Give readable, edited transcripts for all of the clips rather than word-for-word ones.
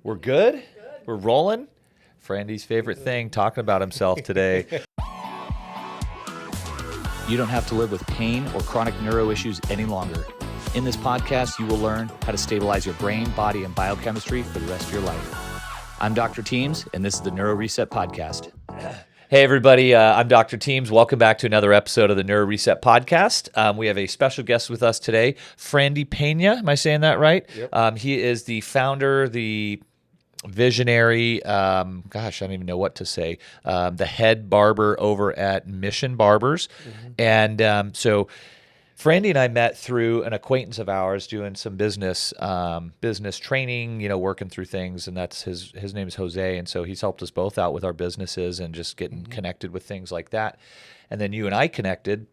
We're good? We're rolling? Frandy's favorite thing, talking about himself today. You don't have to live with pain or chronic neuro issues any longer. In this podcast, you will learn how to stabilize your brain, body, and biochemistry for the rest of your life. I'm Dr. Teams, and this is the NeuroRESET podcast. Hey, everybody. I'm Dr. Teams. Welcome back to another episode of the NeuroRESET podcast. We have a special guest with us today, Frandy Pena. Am I saying that right? Yep. He is the founder, the visionary, I don't even know what to say, the head barber over at Mission Barbers. And so Frandy and I met through an acquaintance of ours doing some business training, working through things, and that's his name is Jose, and so he's helped us both out with our businesses and just getting connected with things like that. And then you and I connected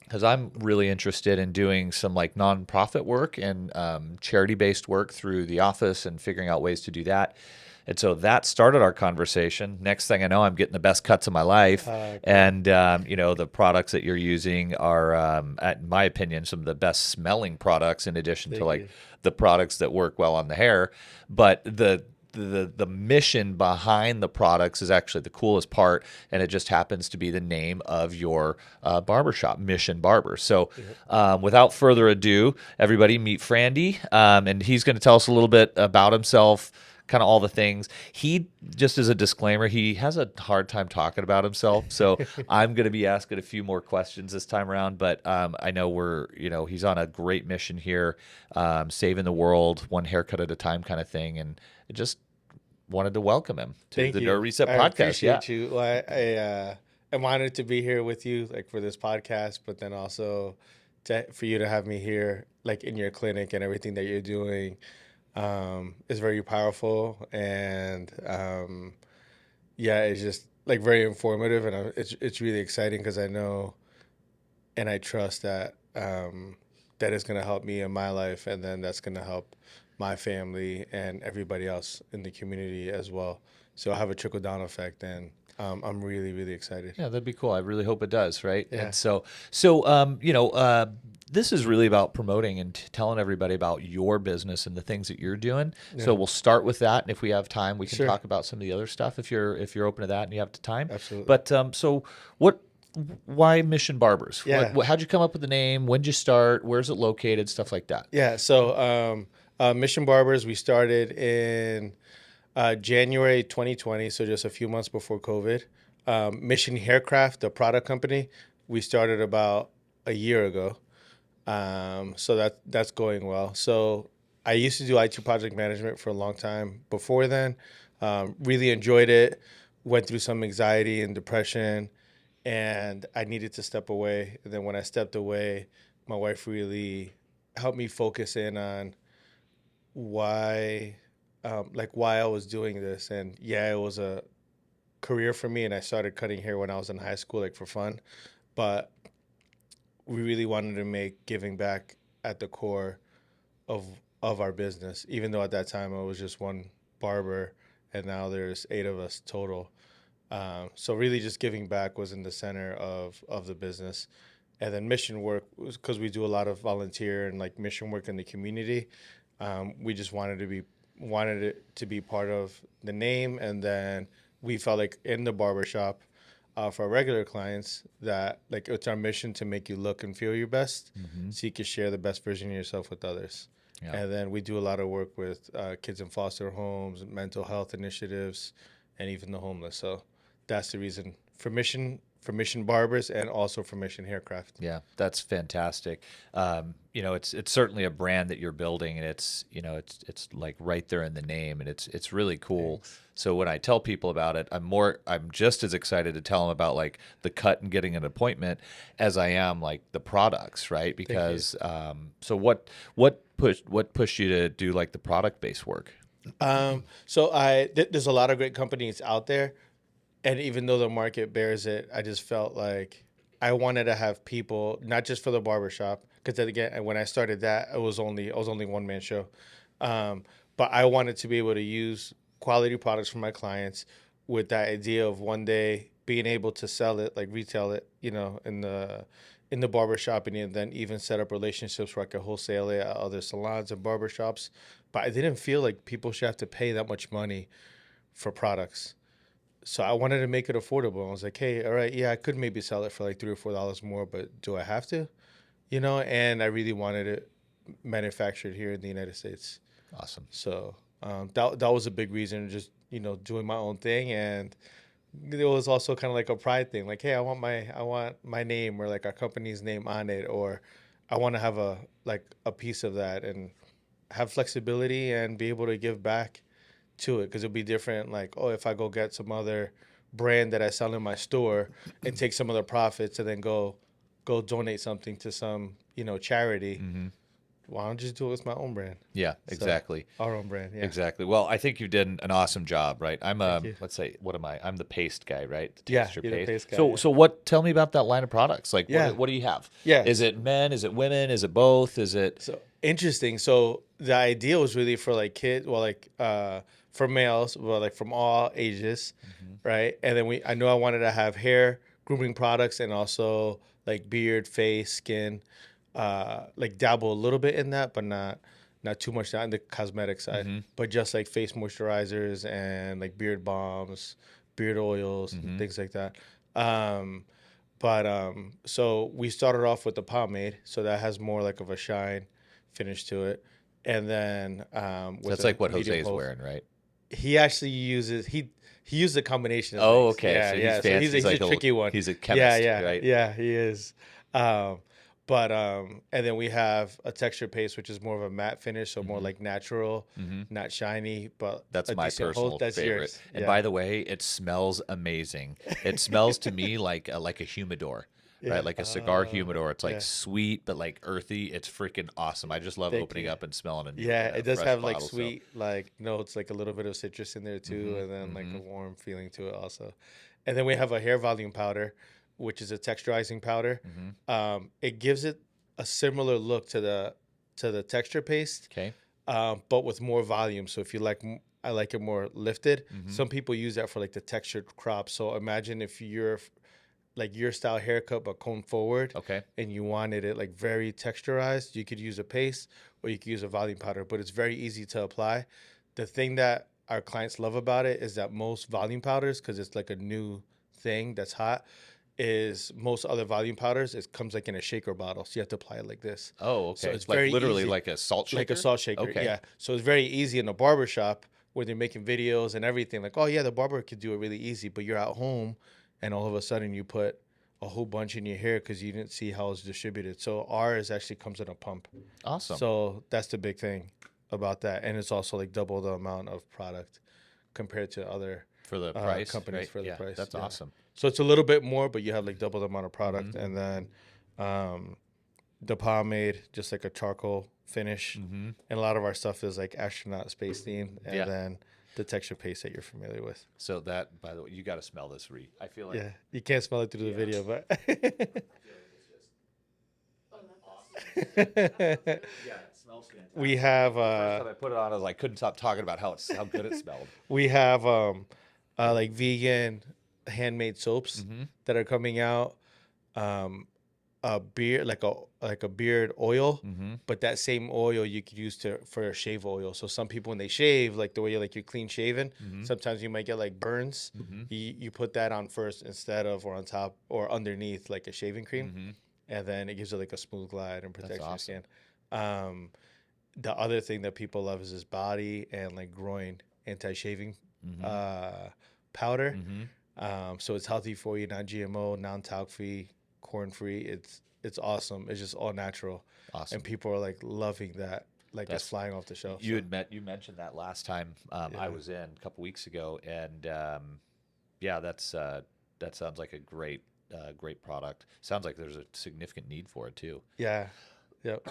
because I'm really interested in doing some like nonprofit work and charity-based work through the office and figuring out ways to do that. And so that started our conversation. Next thing I know, I'm getting the best cuts of my life. And, the products that you're using are, in my opinion, some of the best smelling products in addition to the products that work well on the hair. But the mission behind the products is actually the coolest part, and it just happens to be the name of your barbershop, Mission Barber. So without further ado, everybody meet Frandy, and he's going to tell us a little bit about himself, kind of all the things. He, just as a disclaimer, he has a hard time talking about himself, so I'm going to be asking a few more questions this time around, but I know he's on a great mission here, saving the world one haircut at a time kind of thing, and I just wanted to welcome him to the NeuroRESET podcast. I appreciate you. Well, I'm honored to be here with you, for this podcast, but then also for you to have me here, in your clinic, and everything that you're doing is very powerful, and it's just very informative, and it's really exciting because I know and I trust that that is going to help me in my life, and then that's going to help my family and everybody else in the community as well. So I have a trickle down effect, and I'm really, really excited. Yeah, that'd be cool. I really hope it does, right? Yeah. And so this is really about promoting and telling everybody about your business and the things that you're doing. Yeah. So we'll start with that, and if we have time, we can talk about some of the other stuff if you're open to that and you have the time. Absolutely. But why Mission Barbers? Yeah. How'd you come up with the name? When'd you start? Where's it located? Stuff like that. Yeah. So Mission Barbers, we started in January 2020, so just a few months before COVID. Mission Haircraft, the product company, we started about a year ago. So that's going well. So I used to do IT project management for a long time before then. Really enjoyed it. Went through some anxiety and depression, and I needed to step away. And then when I stepped away, my wife really helped me focus in on why I was doing this. And it was a career for me, and I started cutting hair when I was in high school, for fun. But we really wanted to make giving back at the core of our business, even though at that time I was just one barber, and now there's 8 of us total. So really just giving back was in the center of the business. And then mission work was because we do a lot of volunteer and mission work in the community. We just wanted it to be part of the name, and then we felt in the barbershop for our regular clients that it's our mission to make you look and feel your best, so you can share the best version of yourself with others. Yeah. And then we do a lot of work with kids in foster homes, mental health initiatives, and even the homeless. So that's the reason for Mission Barbers, and also for Mission Haircraft. Yeah, that's fantastic. It's certainly a brand that you're building, and it's right there in the name, and it's really cool. Thanks. So when I tell people about it, I'm just as excited to tell them about the cut and getting an appointment as I am the products, right? Because so what pushed you to do the product based work? So there's a lot of great companies out there. And even though the market bears it, I just felt I wanted to have people, not just for the barbershop, because again, when I started that, I was only one-man show. But I wanted to be able to use quality products for my clients with that idea of one day being able to sell it, retail it, in the barbershop, and then even set up relationships where I could wholesale it at other salons and barbershops. but I didn't feel like people should have to pay that much money for products. So I wanted to make it affordable. I was like, hey, all right, yeah, I could maybe sell it for like $3 or $4 more, but do I have to? You know, and I really wanted it manufactured here in the United States. Awesome. So that was a big reason, just, you know, doing my own thing. And it was also kind of like a pride thing. Like, hey, I want my name or like our company's name on it, or I want to have a piece of that and have flexibility and be able to give back to it, because it'll be different. Like, oh, if I go get some other brand that I sell in my store and take some of the profits and then go donate something to some, you know, charity. Why don't I just do it with my own brand? Yeah, exactly. So, our own brand. Yeah. Exactly. Well, I think you did an awesome job, right? I'm you. let's say, what am I? I'm the paste guy, right? The Yeah, texture you're the paste guy, So yeah. so what? Tell me about that line of products. Like, Yeah. what do you have? Yeah. Is it men? Is it women? Is it both? Is it? So interesting. So the idea was really for like kids, well, like for males, well, like from all ages, right? And then I knew I wanted to have hair grooming products and also like beard, face, skin, like dabble a little bit in that, but not too much down the cosmetic side, but just like face moisturizers and like beard balms, beard oils, and things like that. So we started off with the pomade, so that has more like of a shine finish to it, and then That's like what Jose's wearing, right? He actually uses he used a combination of Oh, things. okay. Yeah, So he's yeah. fancy. So he's like a tricky one. He's a chemist, yeah, right? Yeah, he is. And then we have a texture paste, which is more of a matte finish, so more like natural, not shiny, but That's a my decent personal hold. That's favorite. yours. And Yeah. by the way, it smells amazing. It smells to me like a humidor. Yeah. Right, like a cigar humidor. It's like yeah. sweet, but like earthy. It's freaking awesome. I just love Thank opening you. up and smelling a new. Yeah, it does fresh have like bottle, so- sweet, like notes, like a little bit of citrus in there too, and then like a warm feeling to it also. And then we have a hair volume powder, which is a texturizing powder. It gives it a similar look to the texture paste, Okay. but with more volume. So if you like, I like it more lifted. Some people use that for like the textured crop. So imagine if you're like your style haircut but comb forward, Okay. and you wanted it like very texturized, you could use a paste or you could use a volume powder, but it's very easy to apply. The thing that our clients love about it is that most volume powders, because it's like a new thing that's hot, is most other volume powders, it comes like in a shaker bottle, so you have to apply it like this. Oh, okay. So it's like very literally easy. like a salt shaker. Like a salt shaker. Okay. Yeah. So it's very easy in a barber shop where they're making videos and everything. Like, oh yeah, the barber could do it really easy, but you're at home and all of a sudden you put a whole bunch in your hair because you didn't see how it's distributed. So ours actually comes in a pump. Awesome. So that's the big thing about that. And it's also like double the amount of product compared to other for the price, companies right? for the Yeah, price. That's Yeah. awesome. So it's a little bit more, but you have like double the amount of product. And then the pomade, just like a charcoal finish. And a lot of our stuff is like astronaut space themed. And Yeah. then the texture paste that you're familiar with. So that, by the way, you got to smell this, Ree. I feel like Yeah. You can't smell it through the video, but yeah, it smells fantastic. we have First time I put it on, I couldn't stop talking about how good it smelled. we have like vegan handmade soaps that are coming out. A beard, like a beard oil, but that same oil you could use for shave oil. So some people when they shave, like the way you're clean shaven, sometimes you might get like burns. You put that on first instead of or on top or underneath like a shaving cream, and then it gives it like a smooth glide and protects your skin. The other thing that people love is this body and like groin anti-shaving powder. So it's healthy for you, non-GMO, non-talc free, corn free. It's awesome. It's just all natural. Awesome. And people are like loving that. Like it's flying off the shelf. You mentioned that last time I was in a couple weeks ago, and yeah, that sounds like a great product. Sounds like there's a significant need for it too. Yeah. Yep.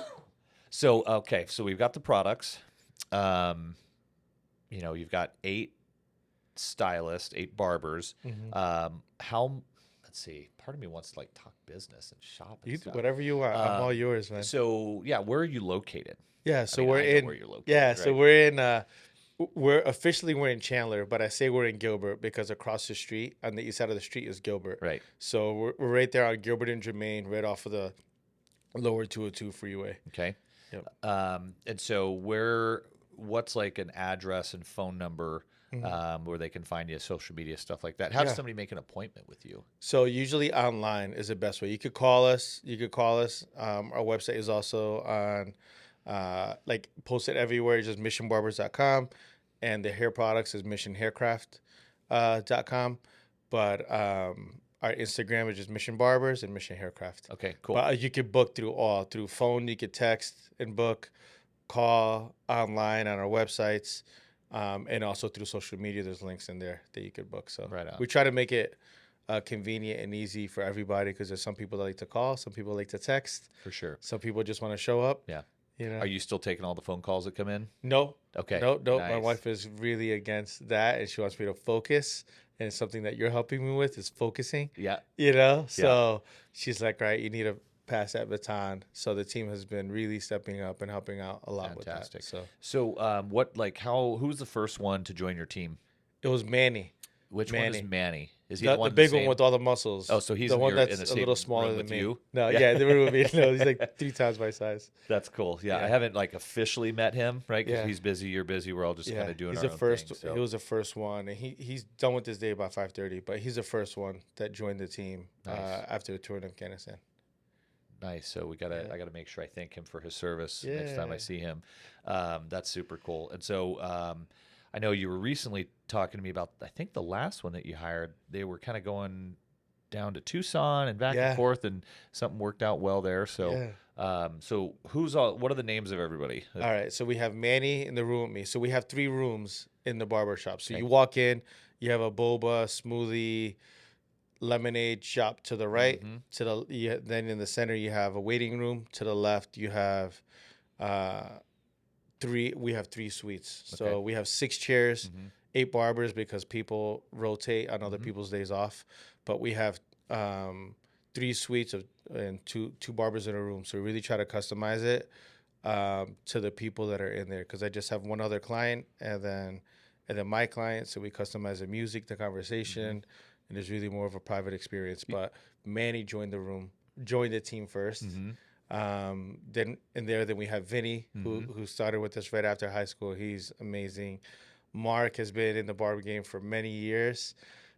So okay, so we've got the products. You've got 8 stylists, 8 barbers. Let's see. Part of me wants to like talk business and shop. And You stuff. whatever you want. I'm all yours, man. So yeah, where are you located? Yeah. So I know we're in. where you're located. Yeah. Right? So we're in. We're in Chandler, but I say we're in Gilbert because across the street on the east side of the street is Gilbert. Right. So we're right there on Gilbert and Jermaine, right off of the lower 202 freeway. Okay. Yep. And so where what's like an address and phone number where they can find you, social media, stuff like that? How does Yeah. somebody make an appointment with you? So usually online is the best way. You could call us. Our website is also on, like posted everywhere. Just missionbarbers.com, and the hair products is missionhaircraft.com. But our Instagram is just Mission Barbers and Mission Haircraft. Okay, cool. But you could book through phone. You could text and book, call online on our websites, and also through social media. There's links in there that you could book. So Right on. we try to make it convenient and easy for everybody, because there's some people that like to call, some people like to text, For sure. some people just want to show up. Yeah. You know. Are you still taking all the phone calls that come in? No. Okay. No. My Nice. wife is really against that, and she wants me to focus. And it's something that you're helping me with is focusing. Yeah. You know. So she's like, right, you need to pass that baton. So the team has been really stepping up and helping out a lot Fantastic. with that. So So, who's the first one to join your team? it was Manny. Which one is Manny? Is he The, the one the big same? one with all the muscles. Oh, so he's the in one your- in that's the a same little smaller room than with me. you? No, Yeah. yeah, the room with me. No, he's like 3 times my size. That's cool. Yeah, Yeah. I haven't like officially met him, right? Because Yeah. he's busy, you're busy. We're all just kind of doing he's our the own first. thing. So. He was the first one, and he's done with this day about 5:30. But he's the first one that joined the team Nice. after the tour in Afghanistan. Nice. So I gotta make sure I thank him for his service next Yeah. time I see him. That's super cool. And so I know you were recently talking to me about, I think the last one that you hired, they were kind of going down to Tucson and back Yeah. and forth, and something worked out well there. So so what are the names of everybody? All right, so we have Manny in the room with me. So we have 3 rooms in the barber shop. So Okay. you walk in, you have a boba, smoothie, lemonade shop to the right. Then in the center you have a waiting room. To the left you have we have 3 suites. So Okay. we have 6 chairs, 8 barbers because people rotate on other people's days off. But we have 3 suites and two barbers in a room. So we really try to customize it to the people that are in there, because I just have one other client and then my client. So we customize the music, the conversation, and it's really more of a private experience. But Manny joined the team first. Then we have Vinny, who started with us right after high school. He's amazing. Mark has been in the barber game for many years.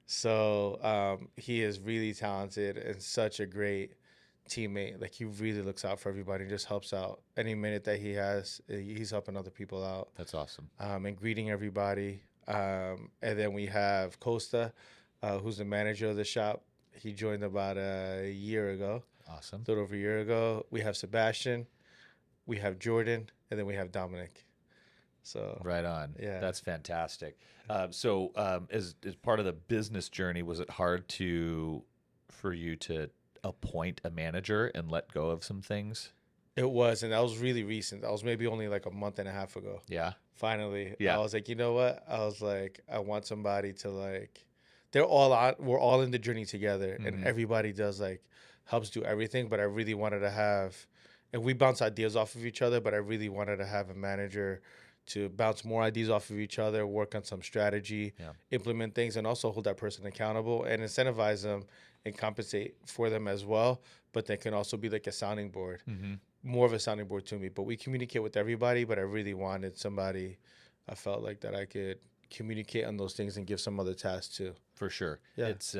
So he is really talented and such a great teammate. Like, he really looks out for everybody and just helps out any minute that he has. He's helping other people out. That's awesome. And greeting everybody. And then we have Costa, who's the manager of the shop. He joined about a year ago. Awesome. A little over a year ago. We have Sebastian, we have Jordan, and then we have Dominic. So Right on. Yeah. That's fantastic. So as part of the business journey, was it hard for you to appoint a manager and let go of some things? it was, and that was really recent. That was maybe only like a month and a half ago. Yeah. Finally, Yeah. I was like, you know what? I was like, I want somebody to like. They're all out. We're all in the journey together, and everybody does like helps do everything. But I really wanted to have, and we bounce ideas off of each other. But I really wanted to have a manager to bounce more ideas off of each other, work on some strategy, implement things, and also hold that person accountable and incentivize them and compensate for them as well. But they can also be like a sounding board, more of a sounding board to me. But we communicate with everybody. But I really wanted somebody. I felt like that I could communicate on those things and give some other tasks too. For sure. Yeah. It's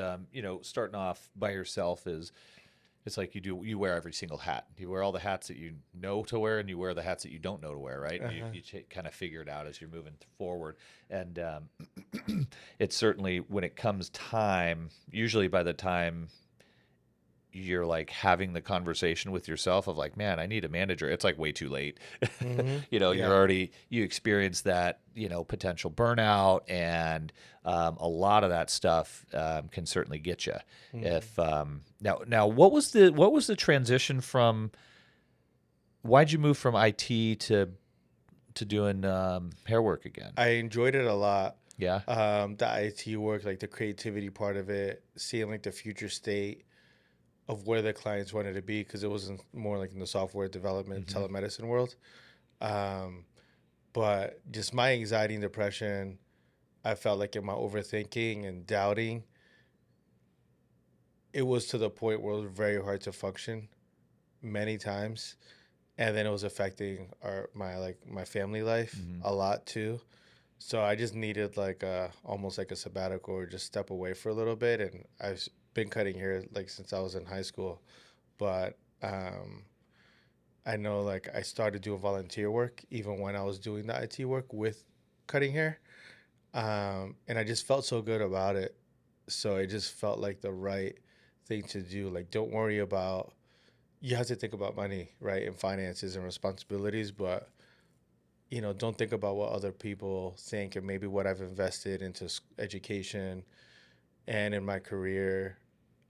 starting off by yourself it's like you wear every single hat. You wear all the hats that you know to wear, and you wear the hats that you don't know to wear, right? You kind of figure it out as you're moving forward. And it's certainly, when it comes time, usually by the time you're like having the conversation with yourself of like, man, I need a manager, it's like way too late. You experience that, potential burnout, and a lot of that stuff can certainly get you. If now what was the transition from, why'd you move from IT to doing hair work again? I enjoyed it a lot. Yeah. The IT work, like the creativity part of it, seeing like the future state of where the clients wanted to be, because it wasn't more like in the software development, telemedicine world. But just my anxiety and depression, I felt like in my overthinking and doubting, it was to the point where it was very hard to function many times. and then it was affecting my family life a lot too. So I just needed like almost like a sabbatical, or just step away for a little bit. And I've been cutting hair like since I was in high school, but I know like I started doing volunteer work even when I was doing the IT work with cutting hair, and I just felt so good about it. So it just felt like the right thing to do. Like, don't worry about, you have to think about money, right, and finances and responsibilities, but don't think about what other people think, and maybe what I've invested into education and in my career,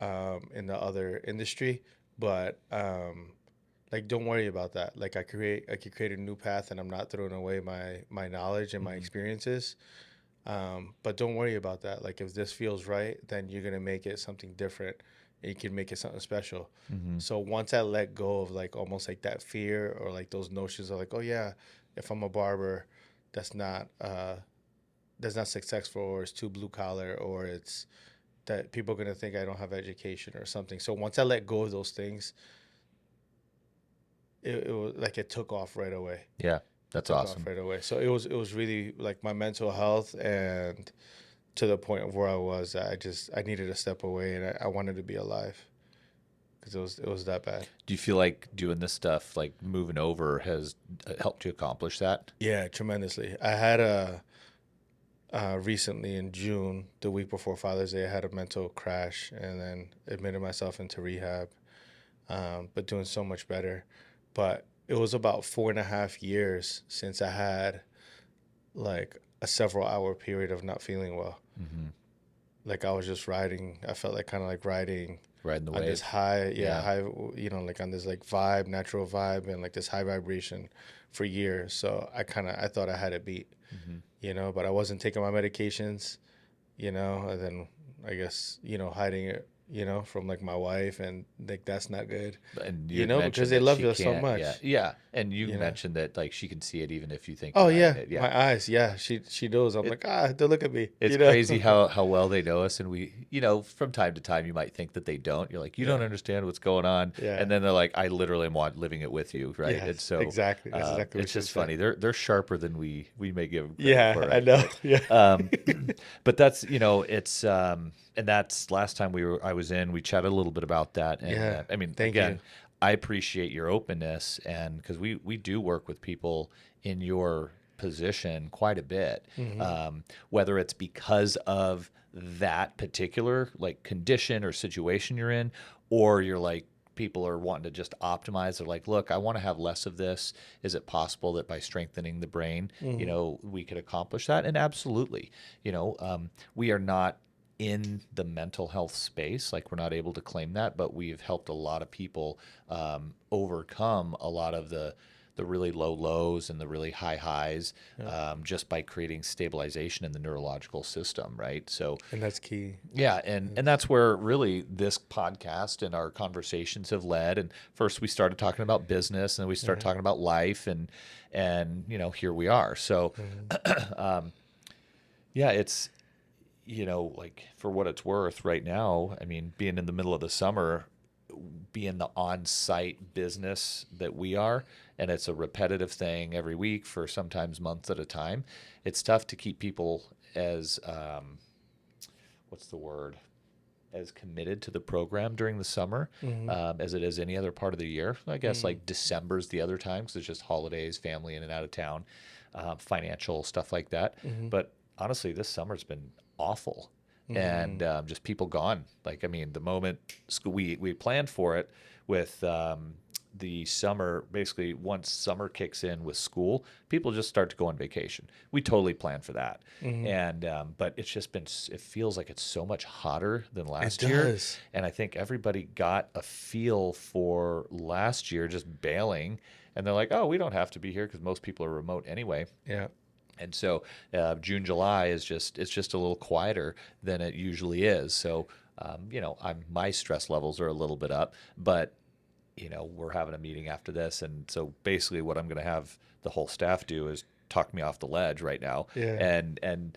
in the other industry. But like, don't worry about that. Like, I could create a new path, and I'm not throwing away my knowledge and my experiences. But don't worry about that. Like, if this feels right, then you're gonna make it something different, and you can make it something special. So once I let go of like almost like that fear, or like those notions of like, oh yeah, if I'm a barber, that's not successful, or it's too blue collar, or it's that people are gonna think I don't have education or something. So once I let go of those things, it was like it took off right away. Yeah, that's Took awesome. off right away. So it was really like my mental health, and to the point of where I was, I needed to step away, and I wanted to be alive, because it was that bad. Do you feel like doing this stuff, like moving over, has helped you accomplish that? Yeah, tremendously. I had recently in June, the week before Father's Day, I had a mental crash, and then admitted myself into rehab, but doing so much better. But it was about 4.5 years since I had like a several hour period of not feeling well. Like, I was just riding, I felt like kind of like riding Riding the on this wave. high, Yeah. high, like on this like vibe, natural vibe, and like this high vibration for years. So I thought I had it beat, but I wasn't taking my medications, and then I guess, hiding it, from like my wife, and like that's not good, And you had because mentioned they that love she you so can't. much, Yeah, yeah. And you you know. mentioned that like she can see it even if you think Oh you're hiding yeah, it. Yeah. my eyes, yeah, she knows. I'm It, like, don't look at me, it's crazy how well they know us, and we, from time to time you might think that they don't. You're like, you don't Yeah, understand what's going on, yeah, and then they're like, I literally am living it with you, right? And yes, so exactly. That's exactly it's what you just said. funny. They're sharper than we may give them credit Yeah, for, I right? know. But Yeah. um, but that's it's and that's last time I was in. We chatted a little bit about that, and Yeah. I mean, Thank you. again, I appreciate your openness, and because we do work with people in your position quite a bit, whether it's because of that particular like condition or situation you're in, or you're like people are wanting to just optimize. They're like, look, I want to have less of this. Is it possible that by strengthening the brain, we could accomplish that? And absolutely, we are not in the mental health space. Like, we're not able to claim that, but we've helped a lot of people overcome a lot of the really low lows and the really high highs, just by creating stabilization in the neurological system, right? So, And that's key. yeah, and that's where really this podcast and our conversations have led. And first we started talking about business, and then we started talking about life, and here we are. So, yeah, it's like, for what it's worth right now, I mean, being in the middle of the summer, being the on-site business that we are, and it's a repetitive thing every week for sometimes months at a time, it's tough to keep people as what's the word, as committed to the program during the summer as it is any other part of the year. I guess like December's the other time, because it's just holidays, family in and out of town, financial stuff like that. But honestly, this summer's been awful, and just people gone. Like, I mean, the moment school, we planned for it with the summer. Basically, once summer kicks in with school, people just start to go on vacation. We totally planned for that, and but it's just been. It feels like it's so much hotter than It last year, does. and I think everybody got a feel for last year just bailing, and they're like, oh, we don't have to be here because most people are remote anyway. Yeah. And so June, July it's just a little quieter than it usually is. So my stress levels are a little bit up, but we're having a meeting after this, and so basically what I'm going to have the whole staff do is talk me off the ledge right now, Yeah. and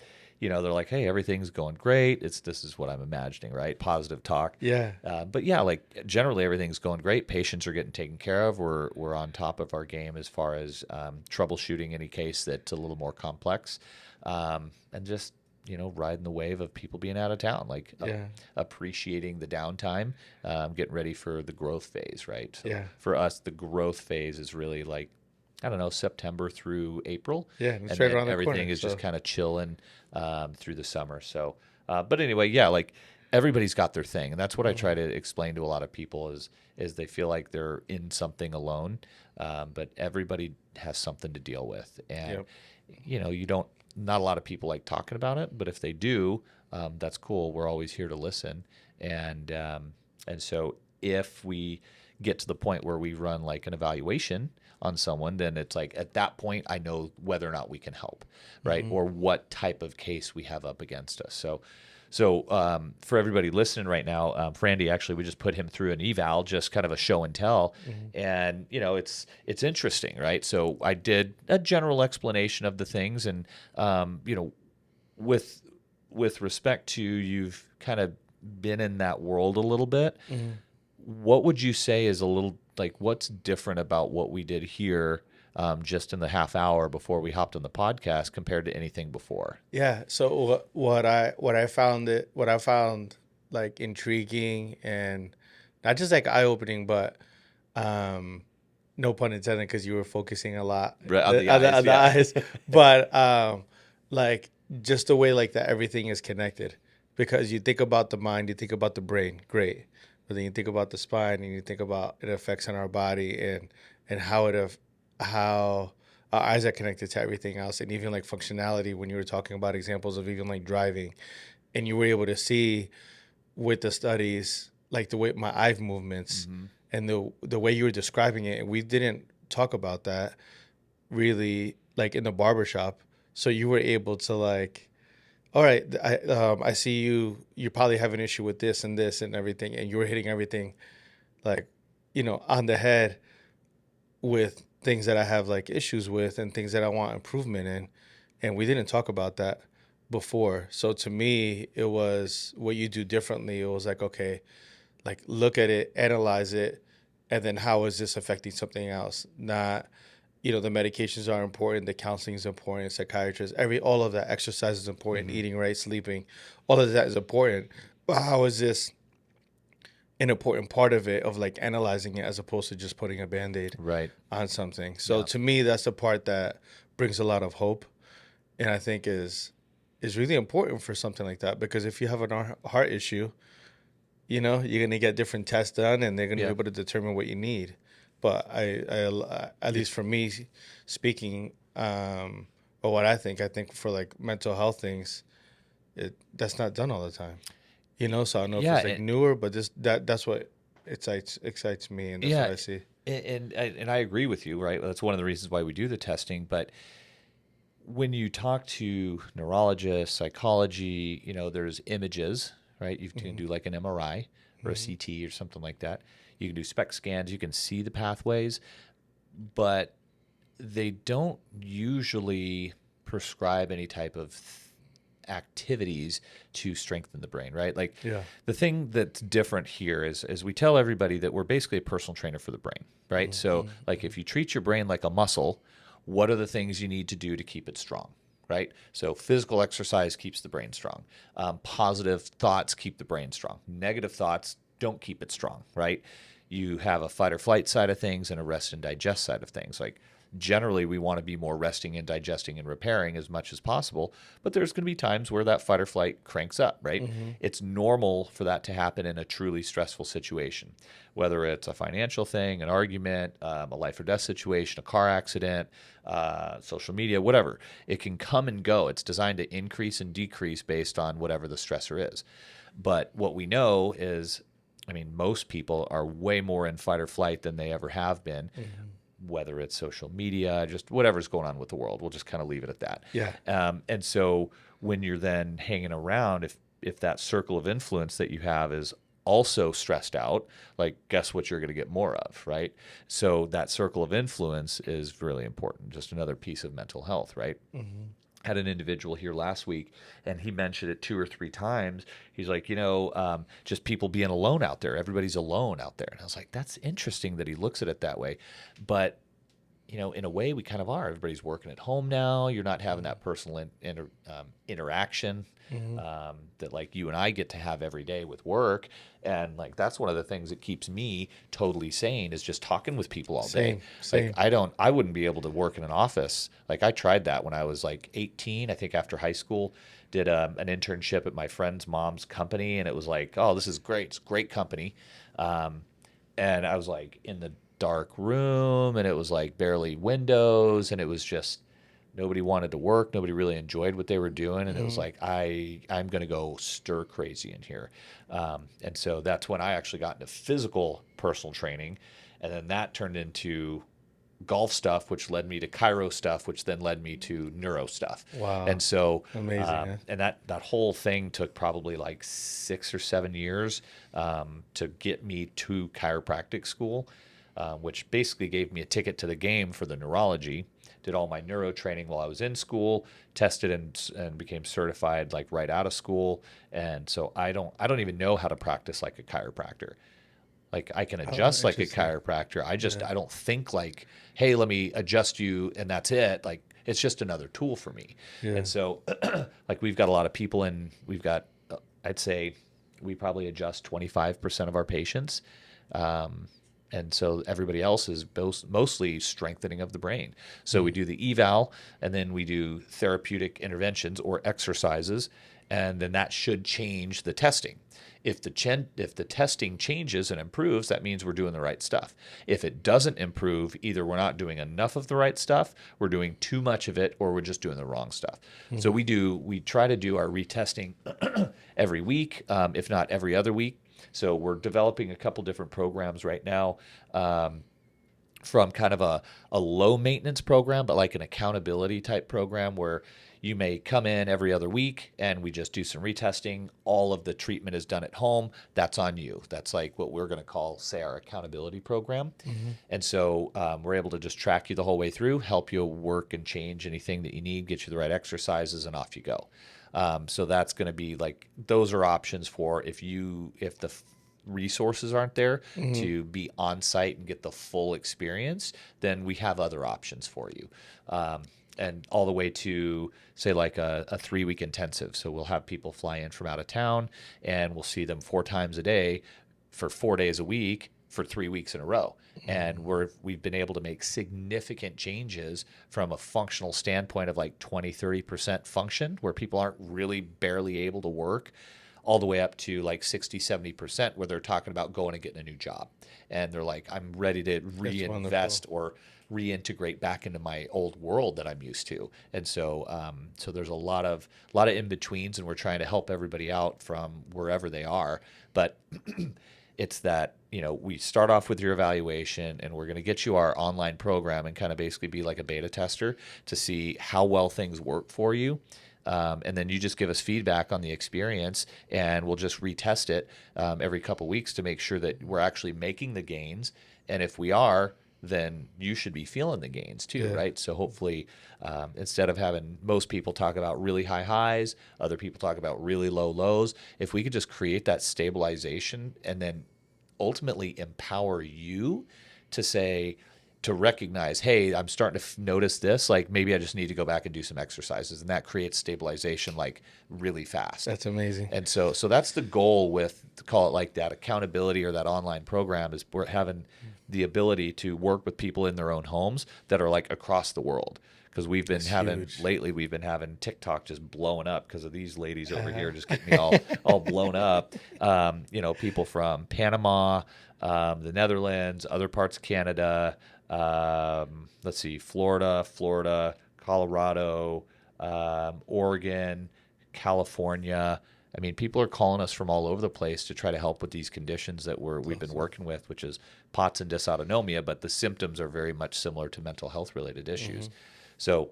they're like, hey, everything's going great. This is what I'm imagining, right? Positive talk. Yeah. But yeah, like generally everything's going great. Patients are getting taken care of. We're on top of our game as far as troubleshooting any case that's a little more complex, and just riding the wave of people being out of town, like Yeah. appreciating the downtime, getting ready for the growth phase, right? So Yeah. for us, the growth phase is really like, I don't know, September through April. Yeah, and it's And right then around the everything corner. is just So kind of chilling through the summer. So, but anyway, yeah, like everybody's got their thing. And that's what I try to explain to a lot of people is they feel like they're in something alone, but everybody has something to deal with. And, Yep. not a lot of people like talking about it, but if they do, that's cool. We're always here to listen. And so if we get to the point where we run like an evaluation on someone, then it's like at that point, I know whether or not we can help, right? Or what type of case we have up against us. So for everybody listening right now, Frandy, actually, we just put him through an eval, just kind of a show and tell, and it's interesting, right? So I did a general explanation of the things, and with respect to you've kind of been in that world a little bit. What would you say is a little like what's different about what we did here just in the half hour before we hopped on the podcast compared to anything before? Yeah. So what I found like intriguing and not just like eye opening, but no pun intended, because you were focusing a lot Right, on the on eyes, the yeah. eyes, but like just the way like that everything is connected, because you think about the mind, you think about the brain, great, but then you think about the spine and you think about it affects on our body and how our eyes are connected to everything else, and even like functionality. When you were talking about examples of even like driving, and you were able to see with the studies like the way my eye movements and the way you were describing it, and we didn't talk about that really like in the barbershop. So you were able to like, all right, I see you probably have an issue with this and everything, and you were hitting everything like on the head with things that I have like issues with and things that I want improvement in. And we didn't talk about that before. So to me, it was what you do differently. It was like, okay, like look at it, analyze it, and then how is this affecting something else? Not, the medications are important, the counseling is important, psychiatrists, all of that, exercise is important, eating right, sleeping, all of that is important. But how is this an important part of it, of like analyzing it as opposed to just putting a band-aid Right. on something? So Yeah. to me, that's the part that brings a lot of hope, and I think is really important for something like that, because if you have a heart issue, you're gonna get different tests done, and they're gonna be Yeah. able to determine what you need. But I at least for me speaking, or what I think for like mental health things, that's not done all the time. So I don't know if Yeah. it's like newer, but that's what excites me, and that's Yeah. what I see. And I agree with you, right? That's one of the reasons why we do the testing. But when you talk to neurologists, psychology, there's images, right? You can do like an MRI or a CT or something like that. You can do SPECT scans. You can see the pathways, but they don't usually prescribe any type of activities to strengthen the brain, right? Like Yeah. the thing that's different here is we tell everybody that we're basically a personal trainer for the brain, right? So like if you treat your brain like a muscle, what are the things you need to do to keep it strong, right? So physical exercise keeps the brain strong. Positive thoughts keep the brain strong. Negative thoughts don't keep it strong, right? You have a fight or flight side of things and a rest and digest side of things. Like generally we want to be more resting and digesting and repairing as much as possible, but there's going to be times where that fight or flight cranks up, right? It's normal for that to happen in a truly stressful situation, whether it's a financial thing, an argument, a life or death situation, a car accident, social media, whatever. It can come and go. It's designed to increase and decrease based on whatever the stressor is. But what we know is, most people are way more in fight or flight than they ever have been, whether it's social media, just whatever's going on with the world. We'll just kind of leave it at that. Yeah. And so when you're then hanging around, if that circle of influence that you have is also stressed out, like guess what you're going to get more of, right? So that circle of influence is really important. Just another piece of mental health, right? had an individual here last week, and he mentioned it 2 or 3 times. He's like, just people being alone out there. Everybody's alone out there. And I was like, that's interesting that he looks at it that way. But, in a way, we kind of are. Everybody's working at home now. You're not having that personal interaction that like you and I get to have every day with work. And like that's one of the things that keeps me totally sane is just talking with people all day. Same. Like I wouldn't be able to work in an office. Like I tried that when I was like 18, I think after high school, did an internship at my friend's mom's company, and it was like, oh, this is great. It's a great company. And I was like in the dark room, and it was like barely windows, and it was just nobody wanted to work. Nobody really enjoyed what they were doing. And it was like, I'm going to go stir crazy in here. And so that's when I actually got into physical personal training. And then that turned into golf stuff, which led me to chiro stuff, which then led me to neuro stuff. Wow. And so, Amazing. and that whole thing took probably like 6 or 7 years to get me to chiropractic school, which basically gave me a ticket to the game for the neurology. Did all my neuro training while I was in school, tested and became certified like right out of school. And so I don't even know how to practice like a chiropractor. Like I can adjust like a chiropractor. I don't think like, hey, let me adjust you and that's it. Like it's just another tool for me. Yeah. And so like we've got a lot of people I'd say we probably adjust 25% of our patients. And so everybody else is mostly strengthening of the brain. So we do the eval, and then we do therapeutic interventions or exercises, and then that should change the testing. If the testing changes and improves, that means we're doing the right stuff. If it doesn't improve, either we're not doing enough of the right stuff, we're doing too much of it, or we're just doing the wrong stuff. So we try to do our retesting every week, if not every other week. So we're developing a couple different programs right now, from kind of a low maintenance program, but like an accountability type program where you may come in every other week and we just do some retesting. All of the treatment is done at home. That's on you. That's like what we're going to call, say, our accountability program. And so we're able to just track you the whole way through, help you work and change anything that you need, get you the right exercises, and off you go. So that's going to be like, those are options for if the resources aren't there to be on site and get the full experience, then we have other options for you. And all the way to say like a 3-week intensive. So we'll have people fly in from out of town and we'll see them 4 times a day for 4 days a week for 3 weeks in a row. And we've been able to make significant changes from a functional standpoint of like 20-30% function where people aren't really barely able to work, all the way up to like 60-70% where they're talking about going and getting a new job. And they're like, I'm ready to reinvest or reintegrate back into my old world that I'm used to. And so so there's a lot of in-betweens, and we're trying to help everybody out from wherever they are. But it's that, we start off with your evaluation, and we're going to get you our online program and kind of basically be like a beta tester to see how well things work for you. And then you just give us feedback on the experience, and we'll just retest it every couple weeks to make sure that we're actually making the gains. And if we are, then you should be feeling the gains too, right? So hopefully, instead of having most people talk about really high highs, other people talk about really low lows, if we could just create that stabilization and then ultimately empower you to recognize, hey, I'm starting to notice this, like maybe I just need to go back and do some exercises, and that creates stabilization like really fast. That's amazing. And so that's the goal with, call it like that accountability or that online program, is we're having the ability to work with people in their own homes that are like across the world. Because we've been having TikTok just blowing up because of these ladies over here just getting me all blown up. People from Panama, the Netherlands, other parts of Canada, let's see, Florida, Colorado, Oregon, California. I mean, people are calling us from all over the place to try to help with these conditions that we've been working with, which is POTS and dysautonomia, but the symptoms are very much similar to mental health related issues. So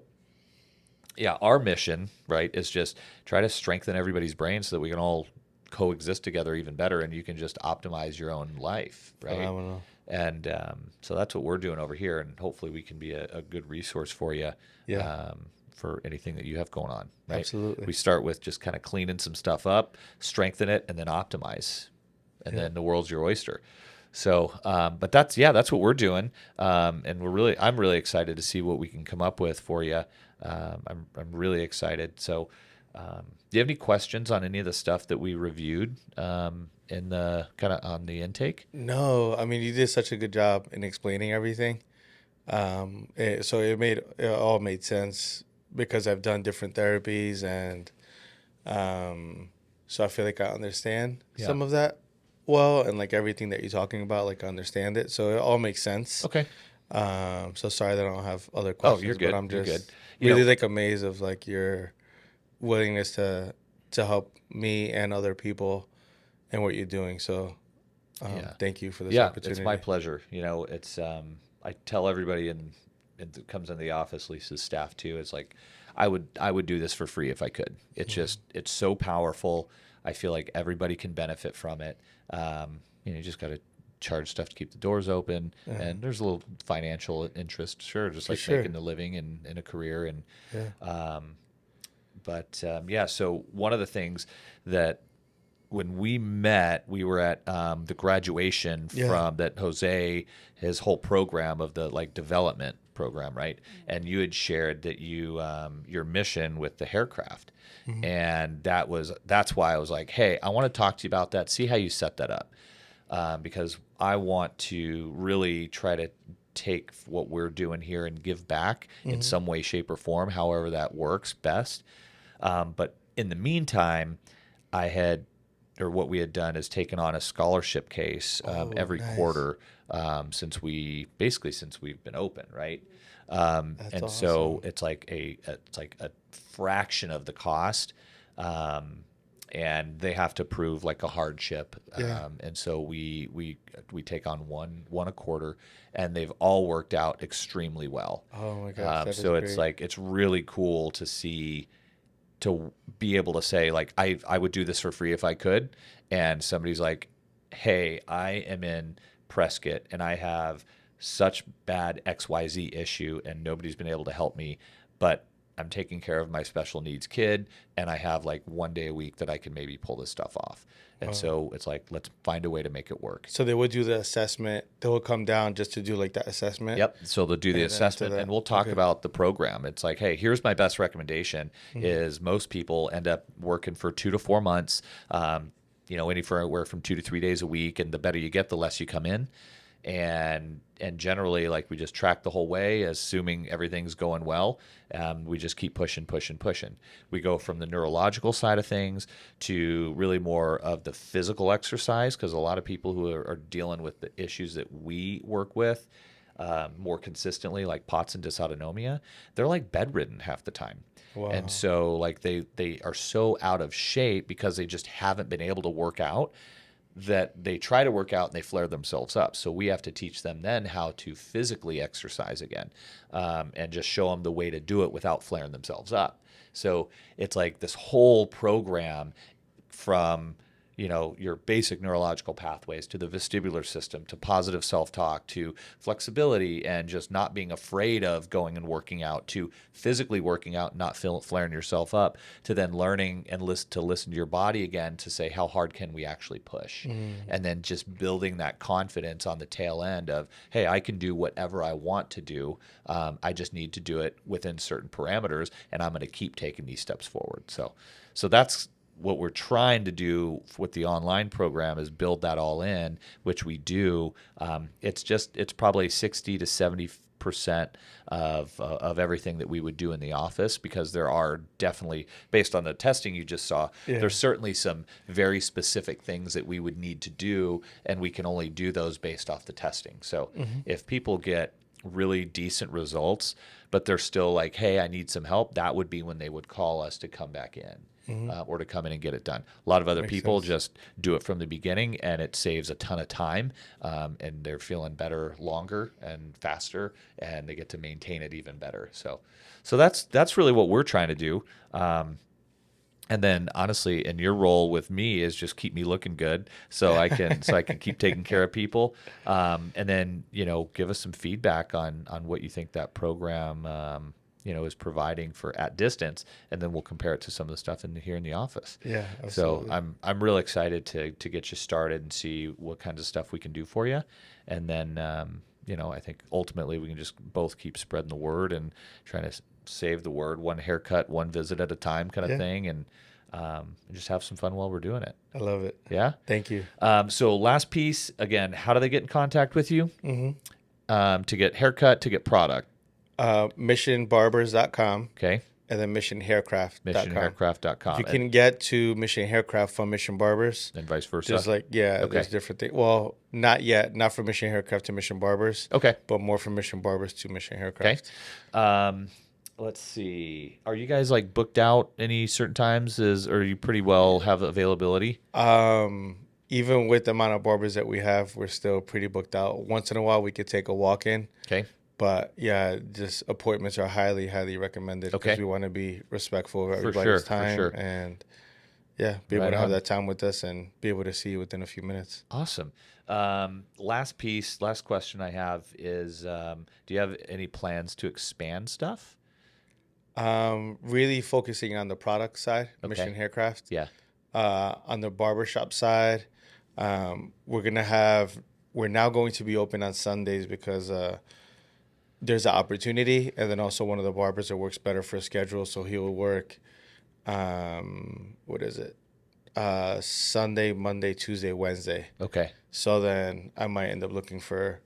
yeah, our mission, right, is just try to strengthen everybody's brain so that we can all coexist together even better, and you can just optimize your own life, right? Phenomenal. And so that's what we're doing over here, and hopefully we can be a good resource for you. Yeah. for anything that you have going on, right? Absolutely. We start with just kind of cleaning some stuff up, strengthen it, and then optimize, and then the world's your oyster. So, but that's what we're doing, and I'm really excited to see what we can come up with for you. I'm really excited. So, do you have any questions on any of the stuff that we reviewed in the kind of on the intake? No, I mean, you did such a good job in explaining everything. So it all made sense because I've done different therapies, and so I feel like I understand some of that well, and like everything that you're talking about, like I understand it. So it all makes sense. Okay. So sorry that I don't have other Oh, questions, you're good. but I'm You're just good. You really know, like amazed of like your willingness to help me and other people and what you're doing. So thank you for this yeah, opportunity. it's my pleasure. You know, it's I tell everybody that comes in the office, Lisa's staff too. It's like I would do this for free if I could. It's just it's so powerful. I feel like everybody can benefit from it. You just got to charge stuff to keep the doors open, and there's a little financial interest, sure, just like making a living in a career. And so one of the things that when we met, we were at the graduation from that Jose, his whole program of the like development program, right? And you had shared that your mission with the haircraft. And that's why I was like, hey, I want to talk to you about that, see how you set that up. Because I want to really try to take what we're doing here and give back in some way, shape, or form, however that works best. But in the meantime, what we had done is taken on a scholarship case every quarter since we've been open, right? And awesome. so it's like a fraction of the cost. And they have to prove like a hardship, and so we take on one a quarter, and they've all worked out extremely well. Oh my gosh, so it's like it's really cool to see, to be able to say like I would do this for free if I could, and somebody's like, hey, I am in Prescott and I have such bad XYZ issue and nobody's been able to help me, but I'm taking care of my special needs kid, and I have like one day a week that I can maybe pull this stuff off. And so it's like, let's find a way to make it work. So they would do the assessment. They will come down just to do like that assessment. Yep. So they'll do the assessment, and we'll talk about the program. It's like, hey, here's my best recommendation is most people end up working for 2 to 4 months, anywhere from 2 to 3 days a week. And the better you get, the less you come in. And generally, like, we just track the whole way, assuming everything's going well. We just keep pushing. We go from the neurological side of things to really more of the physical exercise, because a lot of people who are dealing with the issues that we work with more consistently, like POTS and dysautonomia, they're like bedridden half the time. Wow. And so like they are so out of shape because they just haven't been able to work out, that they try to work out and they flare themselves up. So we have to teach them then how to physically exercise again, and just show them the way to do it without flaring themselves up. So it's like this whole program from your basic neurological pathways to the vestibular system to positive self-talk to flexibility and just not being afraid of going and working out to physically working out, not flaring yourself up, to then learning and listen to your body again to say, how hard can we actually push? And then just building that confidence on the tail end of, hey, I can do whatever I want to do. I just need to do it within certain parameters, and I'm going to keep taking these steps forward. So that's what we're trying to do with the online program, is build that all in, which we do. It's probably 60 to 70% of everything that we would do in the office, because there are definitely, based on the testing you just saw, there's certainly some very specific things that we would need to do, and we can only do those based off the testing. So if people get really decent results, but they're still like, hey, I need some help, that would be when they would call us to come back in. Or to come in and get it done. A lot of other people just do it from the beginning, and it saves a ton of time, and they're feeling better longer and faster, and they get to maintain it even better. So that's really what we're trying to do. And then honestly, in your role with me is just keep me looking good, so I can keep taking care of people, and then give us some feedback on what you think that program is providing for at distance, and then we'll compare it to some of the stuff here in the office. Yeah, absolutely. So I'm real excited to get you started and see what kinds of stuff we can do for you, and then I think ultimately we can just both keep spreading the word and trying to save the word, one haircut, one visit at a time kind of thing, and just have some fun while we're doing it. I love it. Yeah. Thank you. So last piece again, how do they get in contact with you? To get haircut, to get product? MissionBarbers.com. Okay. And then MissionHaircraft.com. MissionHaircraft.com. If you can get to Mission Haircraft from Mission Barbers. And vice versa. There's there's different things. Well, not yet. Not from Mission Haircraft to Mission Barbers. Okay. But more from Mission Barbers to Mission Haircraft. Okay. Let's see. Are you guys like booked out any certain times? Or you pretty well have availability? Even with the amount of barbers that we have, we're still pretty booked out. Once in a while, we could take a walk-in. Okay. But yeah, just appointments are highly, highly recommended because we want to be respectful of everybody's time and be able to have that time with us and be able to see you within a few minutes. Awesome. Last question I have is, do you have any plans to expand stuff? Really focusing on the product side, Mission Haircraft. Yeah. On the barbershop side, we're now going to be open on Sundays because there's an opportunity, and then also one of the barbers that works better for a schedule, so he will work Sunday, Monday, Tuesday, Wednesday. Okay. So then I might end up looking for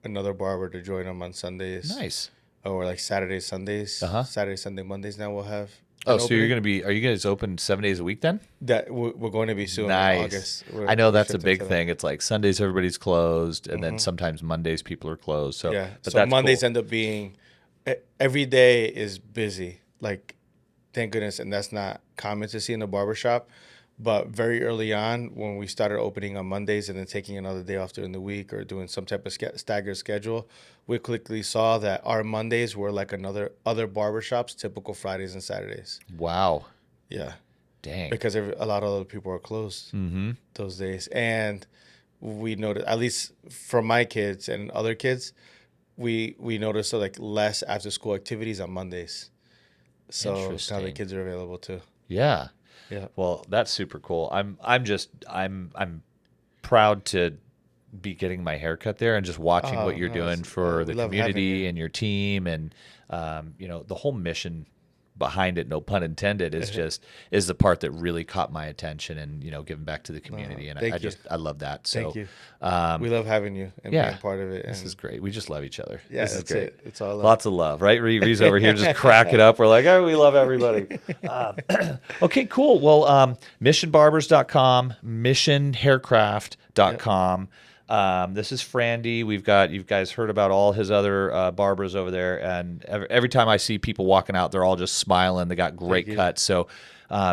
another barber to join him on Sundays. Nice. Or like Saturday, Sundays. Saturday, Sunday, Mondays now we'll have. Oh, so are you guys open 7 days a week then? That we're going to be soon. Nice. In August. I know that's a big thing. It's like Sundays everybody's closed, and then sometimes Mondays people are closed. So but so Mondays end up being every day is busy. Like, thank goodness, and that's not common to see in the barbershop. But very early on, when we started opening on Mondays and then taking another day off during the week or doing some type of staggered schedule, we quickly saw that our Mondays were like other barbershops' typical Fridays and Saturdays. Wow. Yeah. Dang. Because a lot of other people are closed those days. And we noticed, at least from my kids and other kids, we noticed like less after school activities on Mondays. So now the kids are available too. Yeah. Yeah. Well, that's super cool. I'm proud to be getting my haircut there and just watching what you're doing for the community and your team, and the whole mission behind it, no pun intended, is the part that really caught my attention, and giving back to the community. And I love that. So thank you. We love having you and being part of it. This is great. We just love each other. Yeah, this is great. It. It's all love. Lots of love, right? Ree's over here just cracking up. We're like, oh, we love everybody. Okay, cool. Well, missionbarbers.com, missionhaircraft.com. This is Frandy. You guys heard about all his other barbers over there, and every time I see people walking out, they're all just smiling. They got great cuts, so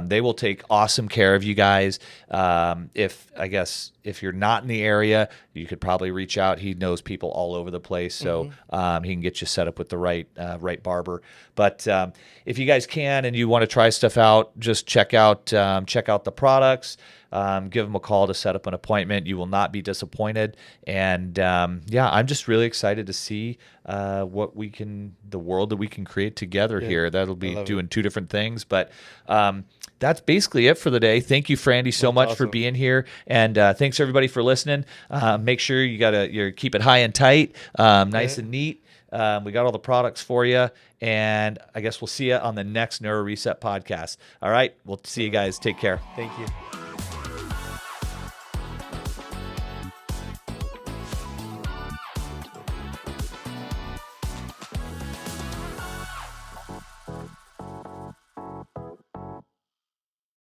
they will take awesome care of you guys. If you're not in the area, you could probably reach out. He knows people all over the place, so he can get you set up with the right barber. But if you guys can and you want to try stuff out, just check out the products. Give them a call to set up an appointment. You will not be disappointed. And I'm just really excited to see the world that we can create together here. That'll be doing two different things, but that's basically it for the day. Thank you, Frandy, so much for being here, and thanks everybody for listening. Make sure you keep it high and tight, nice and neat. We got all the products for you, and I guess we'll see you on the next NeuroRESET podcast. All right, we'll see you guys. Take care. Thank you.